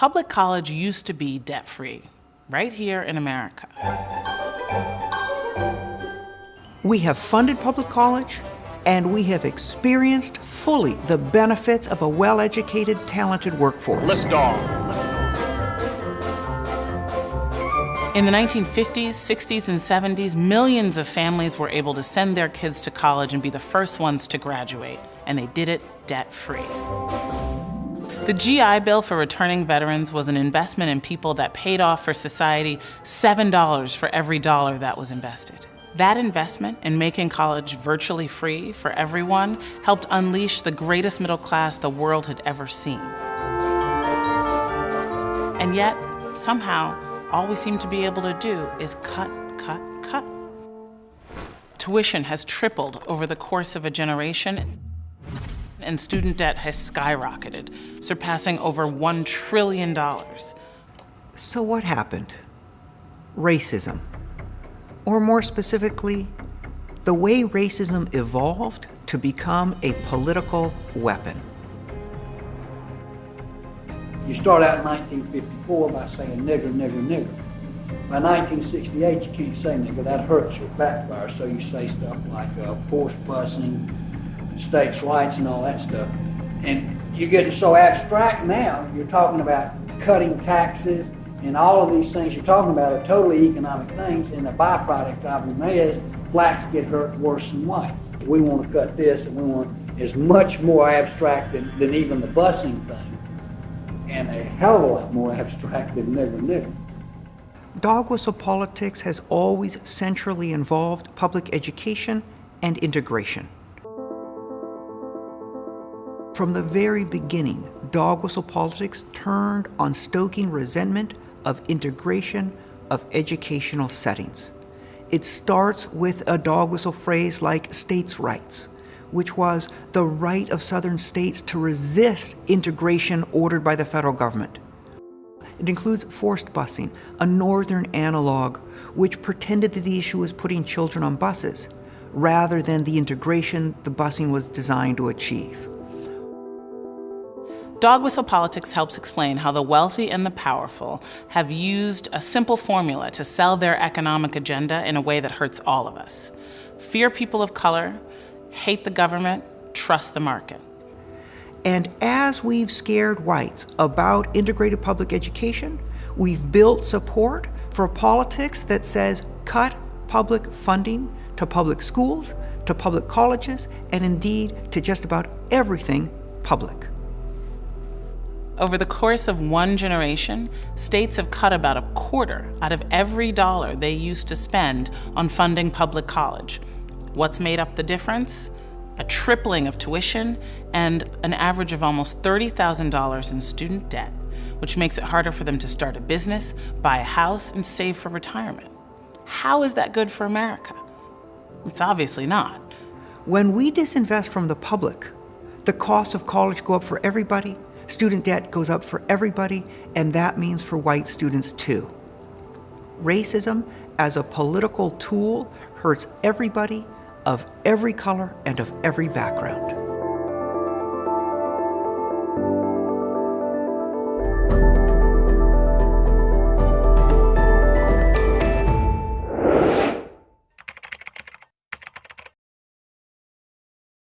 Public college used to be debt-free, right here in America. We have funded public college, and we have experienced fully the benefits of a well-educated, talented workforce. Lift off. In the 1950s, 60s, and 70s, millions of families were able to send their kids to college and be the first ones to graduate, and they did it debt-free. The GI Bill for returning veterans was an investment in people that paid off for society $7 for every dollar that was invested. That investment in making college virtually free for everyone helped unleash the greatest middle class the world had ever seen. And yet, somehow, all we seem to be able to do is cut, cut, cut. Tuition has tripled over the course of a generation, and student debt has skyrocketed, surpassing over $1 trillion. So what happened? Racism. Or more specifically, the way racism evolved to become a political weapon. You start out in 1954 by saying nigger, nigger, nigger. By 1968, you can't say nigger, that hurts your backfire, so you say stuff like forced busing, states' rights and all that stuff. And you're getting so abstract now, you're talking about cutting taxes and all of these things you're talking about are totally economic things, and the byproduct of them is blacks get hurt worse than whites. We want to cut this, and we want is much more abstract than even the busing thing, and a hell of a lot more abstract than nigger, nigger. Dog whistle politics has always centrally involved public education and integration. From the very beginning, dog whistle politics turned on stoking resentment of integration of educational settings. It starts with a dog whistle phrase like states' rights, which was the right of southern states to resist integration ordered by the federal government. It includes forced busing, a northern analog, which pretended that the issue was putting children on buses, rather than the integration the busing was designed to achieve. Dog whistle politics helps explain how the wealthy and the powerful have used a simple formula to sell their economic agenda in a way that hurts all of us. Fear people of color, hate the government, trust the market. And as we've scared whites about integrated public education, we've built support for politics that says cut public funding to public schools, to public colleges, and indeed to just about everything public. Over the course of one generation, states have cut about a quarter out of every dollar they used to spend on funding public college. What's made up the difference? A tripling of tuition and an average of almost $30,000 in student debt, which makes it harder for them to start a business, buy a house, and save for retirement. How is that good for America? It's obviously not. When we disinvest from the public, the costs of college go up for everybody, student debt goes up for everybody, and that means for white students too. Racism as a political tool hurts everybody of every color and of every background.